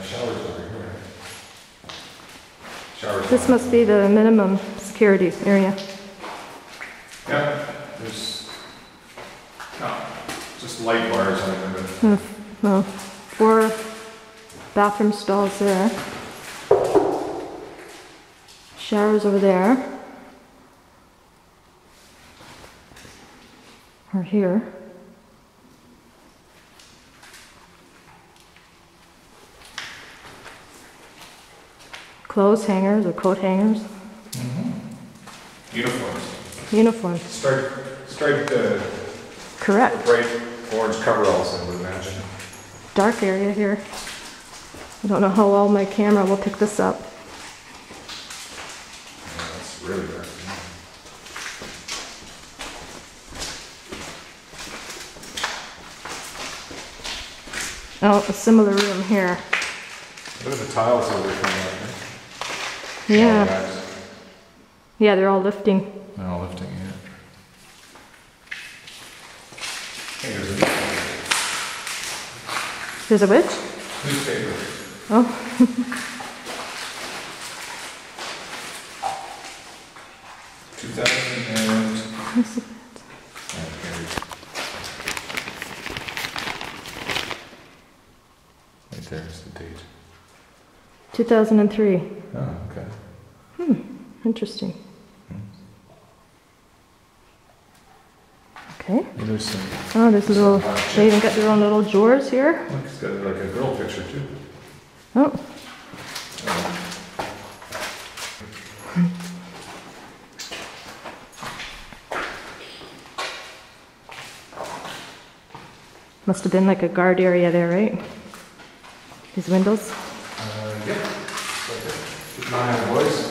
Showers over here. Showers. This must be the minimum security area. Yeah, there's just light bars on it. Well, 4 bathroom stalls there. Showers over there. Or here. Clothes hangers or coat hangers. Uniforms. Uniforms. Striped Correct. bright orange coveralls, I would imagine. Dark area here. I don't know how well my camera will pick this up. Yeah, that's really dark. Oh, a similar room here. Look at the tiles over there coming out here. Yeah. Yeah, they're all lifting. They're all lifting, yeah. Hey, there's a There's a which? newspaper. Oh. 2000 and... Right there's the date. 2003. Oh, okay. Interesting. Okay. Yeah, there's some... Oh, there's a little, they even got their own little drawers here. Look, it's got like a girl picture too. Oh. Must have been like a guard area there, right? These windows. Yeah. Keep an eye on the boys.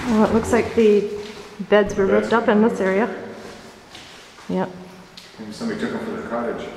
Well, it looks like the beds were ripped up in this area. Yep. Maybe somebody took them for their cottage.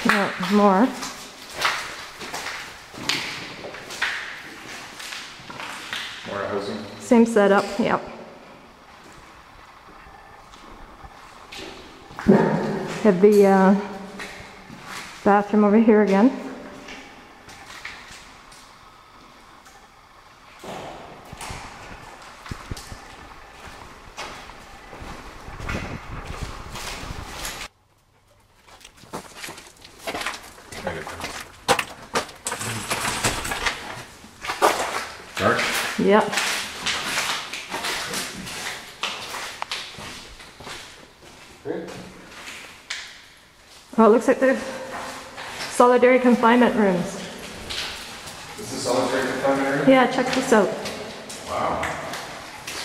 Yeah, more. More housing. Same setup, yep. Have the bathroom over here again. Dark? Yep. Great. Oh, it looks like they're solitary confinement rooms. This is solitary confinement area? Yeah, check this out. Wow.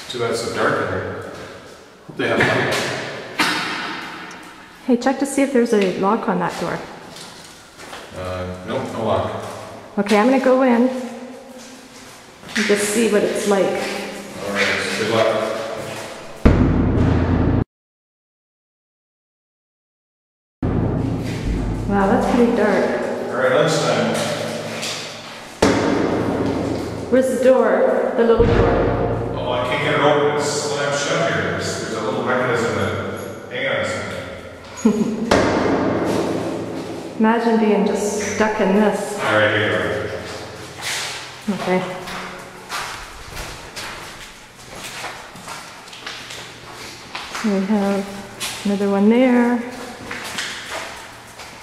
Too bad it's so dark in here. Hope they have light. Hey, check to see if there's a lock on that door. Nope, no lock. Okay, I'm gonna go in and just see what it's like. Alright, good luck. Wow, that's pretty dark. Alright, lunchtime. Where's the door? The little door. Oh, I can't get it open. It's slammed shut here. There's a little mechanism that... Hang on a second. Imagine being just stuck in this. Alright, here you go. Okay. We have another one there.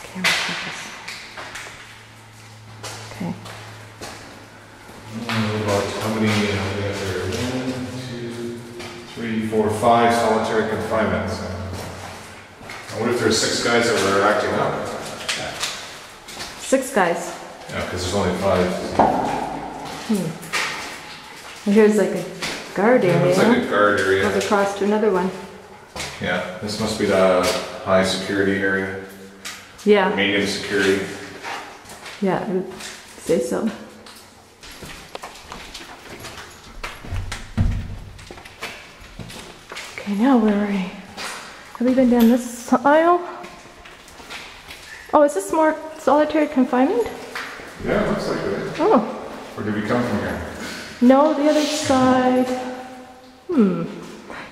Camera. 5 solitary confinements. And what if there's 6 guys that were acting up? 6 guys. Yeah, because there's only 5. And here's like a guard It area. looks like a guard Goes area. across to another one. Yeah, this must be the high security area. Yeah, Medium security. yeah, I would say so. Okay, now where are we? Have we been down this aisle? Oh, is this more solitary confinement? Yeah, it looks like it. Oh, Or did we come from here? no, the other side.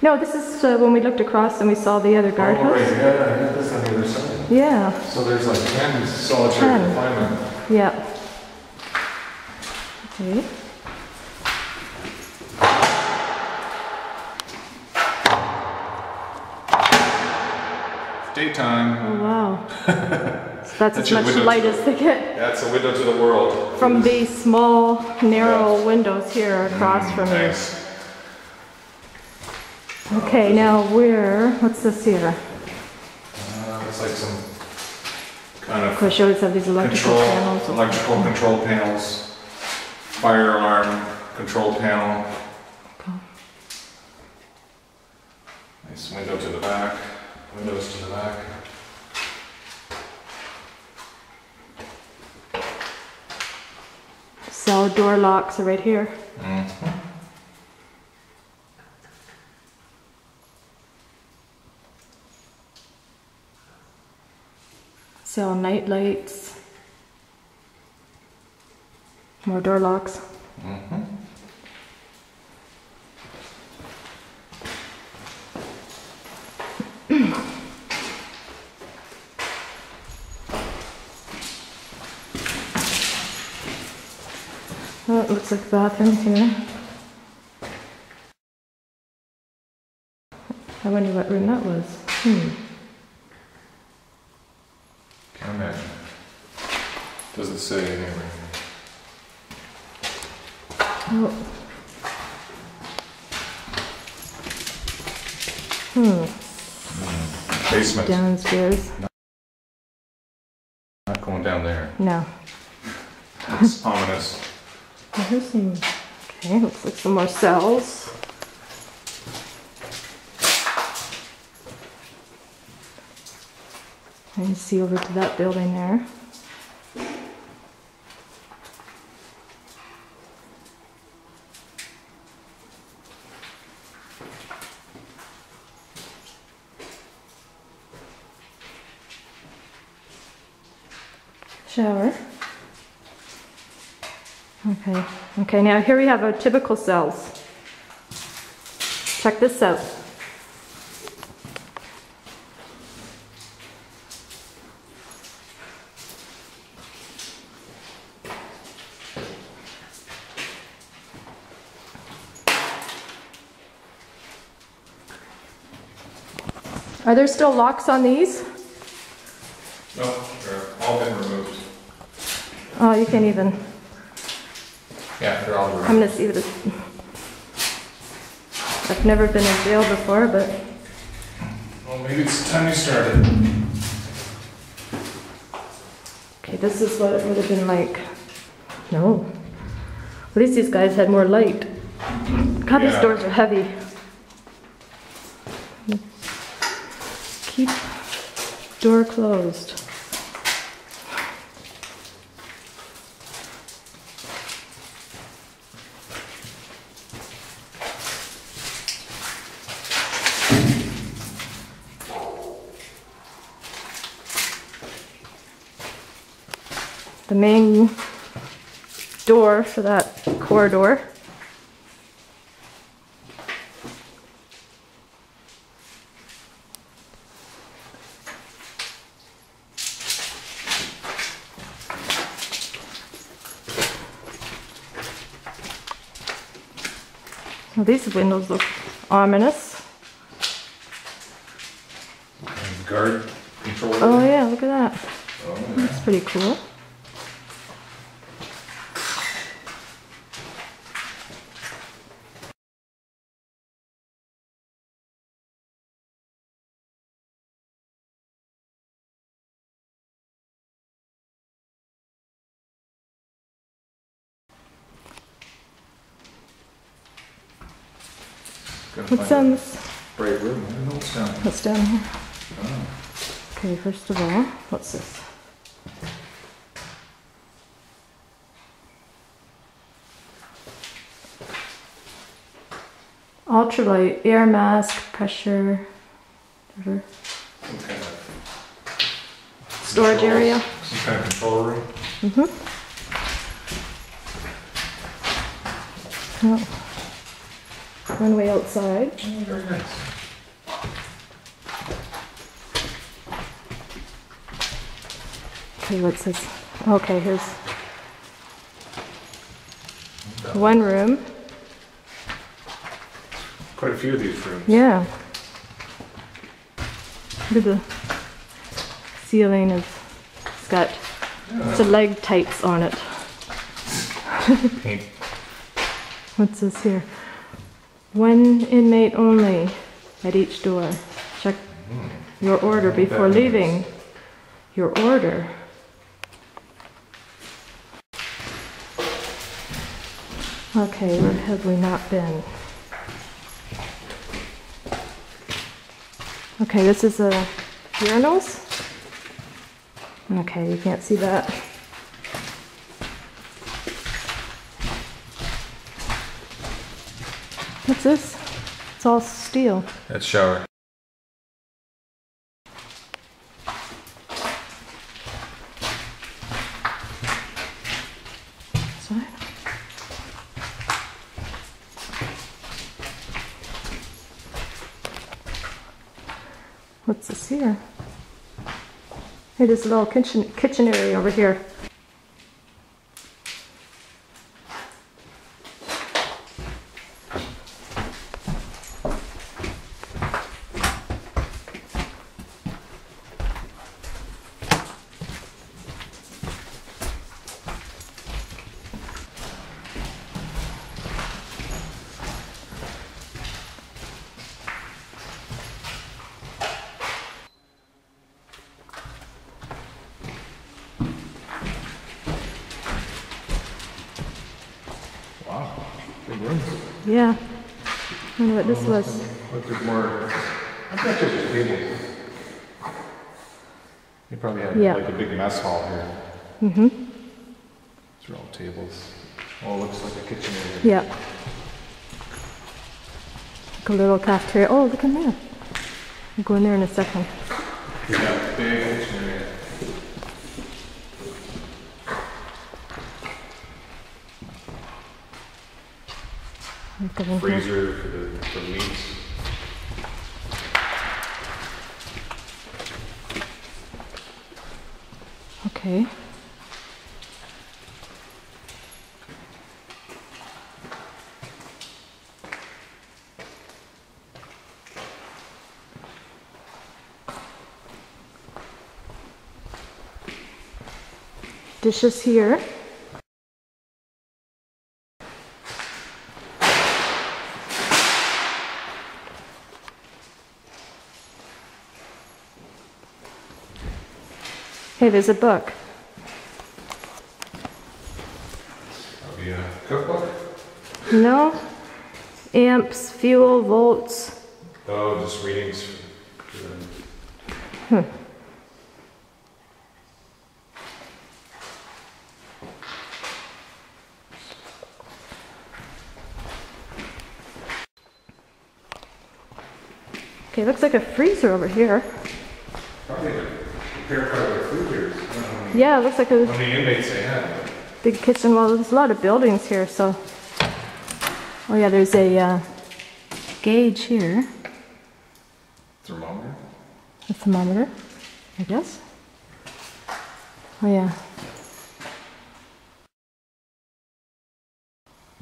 No, this is when we looked across and we saw the other Oh, right, guardhouse. yeah, that's on the other side. Yeah, So there's like 10 solitary 10. confinement. yeah. Okay. Daytime. Oh, wow. So that's as your much window light to- as they get That's a window to the world. from these small, narrow windows here across from you. Nice. Okay, now what's this here? It's like some kind Of of course, you always have these electrical panels. electrical control panels, fire alarm control panel. Okay. Nice window to the back, windows to the back. Cell door locks are right here. Cell night lights. More door locks. Oh, it looks like bathrooms here. I wonder what room that was. Can't imagine. Doesn't say anywhere. Oh. Basement. Downstairs. Not going down there. No. It's ominous. Oh, here's some. Okay, looks like some more cells. I can see over to that building there. Shower. Okay. Okay, now here we have our typical cells. Check this out. Are there still locks on these? No, they're all been removed. Oh, you can't even. Yeah, they're all removed. I'm gonna see what it. I've never been in jail before, but Well, maybe it's the time you started. okay, this is what it would have been like. No. At least these guys had more light. God, these Yeah. doors are heavy. Keep door closed. The main door for that corridor. Well, these windows look ominous. And guard control. Oh yeah, look at that. Oh, That's pretty cool. What's down this? Bright room. I don't know what's down. What's down here? Oh. Okay, first of all, what's this? Ultralight, air mask, pressure, whatever. Some kind of Storage control- area. Some kind of control room. Mm-hmm. Oh. One way outside. Oh, very nice. Okay, what's this? Okay, here's one room. Quite a few of these rooms. Yeah. Look at the ceiling is, it's got stalactites on it. Paint. What's this here? One inmate only at each door. Check your order before that means. leaving. Your order. Okay, where have we not been? Okay, this is a urinals. Okay, you can't see that. What's this? It's all steel. That's shower. Sorry. What's this here? Hey, there's a little kitchen area over here. Wow. Big rooms. Yeah. I wonder what this was. Look, there's more. I thought this was tables. They probably had Yeah. like a big mess hall here. Mm-hmm. These are all tables. Oh, it looks like a kitchen area. Yeah. Like a little cafeteria. Oh, look in there. I'll go in there in a second. Yeah, big kitchen area. I'll go in here. Freezer for meats. Okay. Dishes here. Hey, there's a book. That'll be a cookbook. No? Amps, fuel, volts. Oh, just readings. Okay, looks like a freezer over here. Probably a prepare part of the freezers. Yeah, it looks like How a many inmates they had? big kitchen. Well, there's a lot of buildings here, so. Oh yeah, there's a gauge here. Thermometer? A thermometer, I guess. Oh yeah.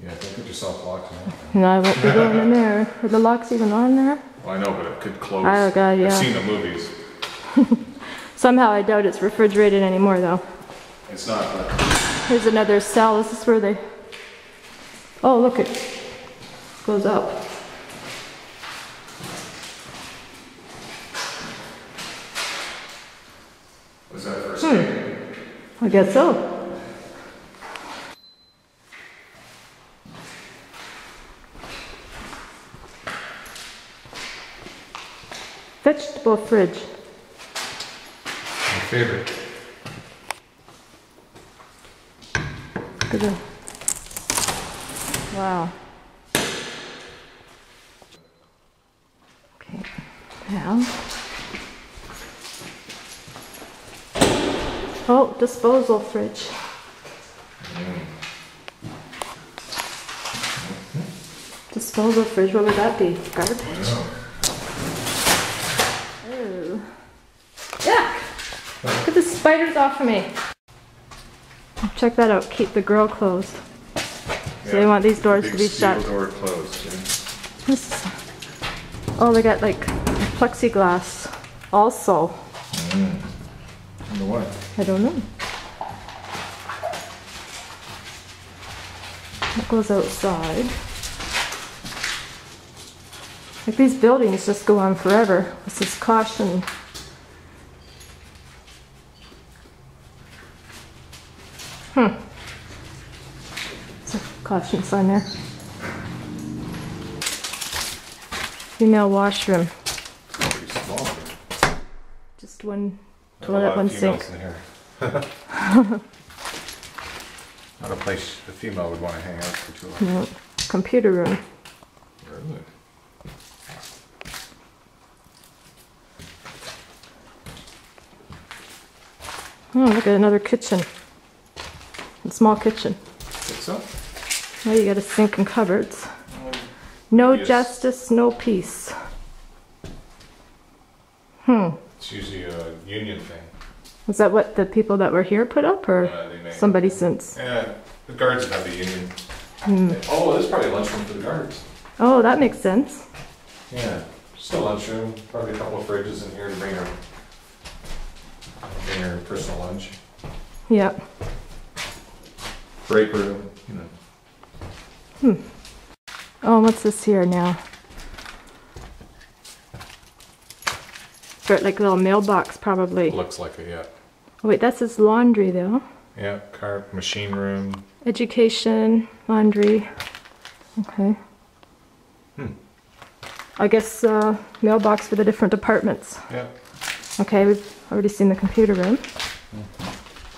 Yeah, don't get yourself locked in. No, I won't be going in there. Are the locks even on there? Well, I know, but it could close. Oh, God, yeah. I've seen the movies. Somehow I doubt it's refrigerated anymore though. It's not, but Here's another cell. This is where they. Oh, look, it goes up. was that for escape? I guess so. fishbowl fridge. My favorite. Look at the... Wow. Okay, now. Oh, disposal fridge. Disposal fridge, what would that be? Garbage? Oh. Yuck! Get the spiders off of me. Check that out, keep the grill closed. So they want these doors to be shut. Door closed. This, oh, they got like plexiglass also. Under what? I don't know. That goes outside. Like these buildings just go on forever. This is caution. There's a caution sign there. Female washroom. Pretty small. Just one There's a lot toilet, of one females sink. in here. Not a place a female would want to hang out for too long. No. Computer room. Really? Oh, look at another kitchen. A small kitchen. Think so? Oh, you got a sink and cupboards. No Yes. justice, no peace. It's usually a union thing. Was that what the people that were here put up, or They may. somebody since? Yeah, the guards have the union. Oh, there's probably a lunchroom for the guards. Oh, that makes sense. Yeah, just a lunchroom, probably a couple of fridges in here to bring her personal lunch. Yep. Break room, you know. Oh, what's this here now? For like a little mailbox, probably. Looks like it, yeah. Oh, wait, that's his laundry, though. Yeah, car, machine room. Education, laundry. Okay. I guess mailbox for the different departments. Yeah. Okay, we've already seen the computer room.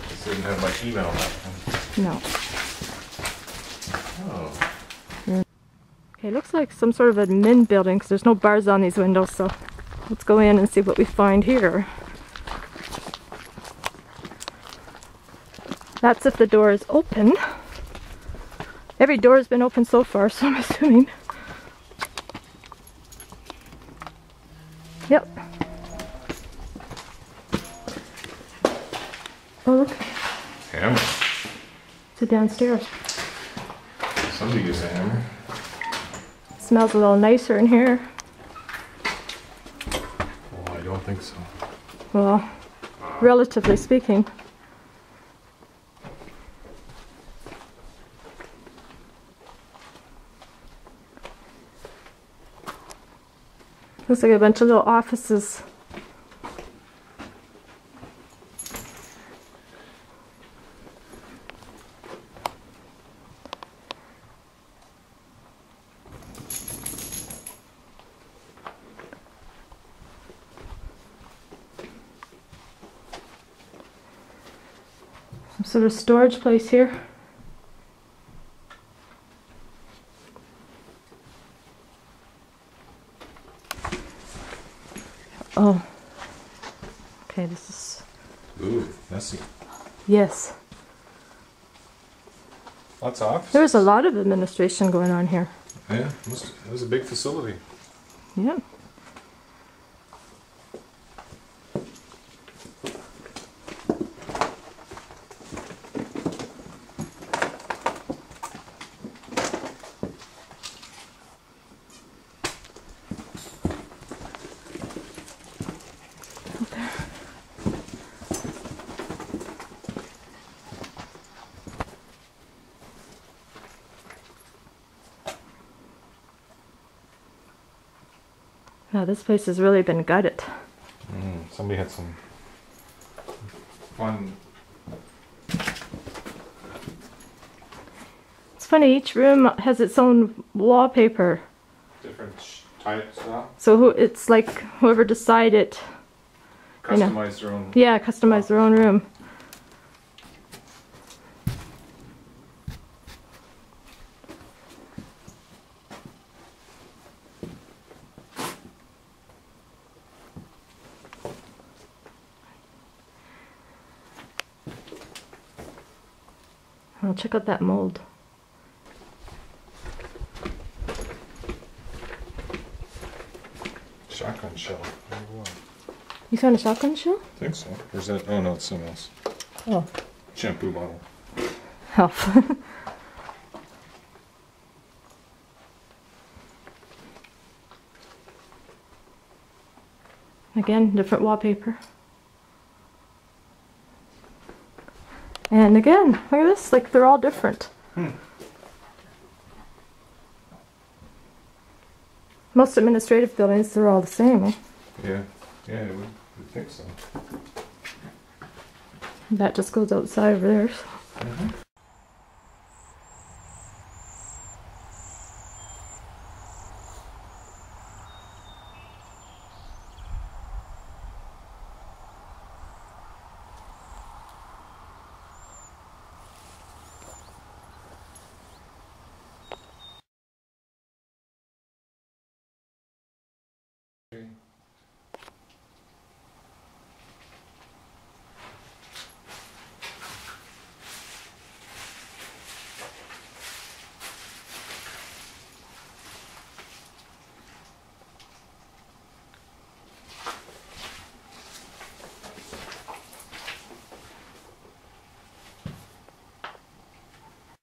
This didn't have my email on that No. one. Oh. Okay, looks like some sort of admin building because there's no bars on these windows, so let's go in and see what we find here. That's if the door is open. Every door has been open so far, so I'm assuming. Yep. Oh, look, Hammer. it's a downstairs. Somebody used a hammer. Smells a little nicer in here. Oh, I don't think so. Well, relatively speaking. Looks like a bunch of little offices. Some sort of storage place here. Oh. Okay, this is... Ooh, messy. Yes. Lots of offices. There was a lot of administration going on here. Yeah, it was a big facility. Yeah. Wow, this place has really been gutted. Somebody had some fun. It's funny, each room has its own wallpaper. Different Type style? So it's like whoever decided, you know. Customize their own. Yeah, customize their own room. I'll check out that mold. Shotgun shell. You found a shotgun shell? I think so. Or is that? Oh no, it's something else. Oh. Shampoo bottle. Health. Again, different wallpaper. And again, look at this, like they're all different. Most administrative buildings, they're all the same. Eh? Yeah, yeah, I would think so. That just goes outside over there. So.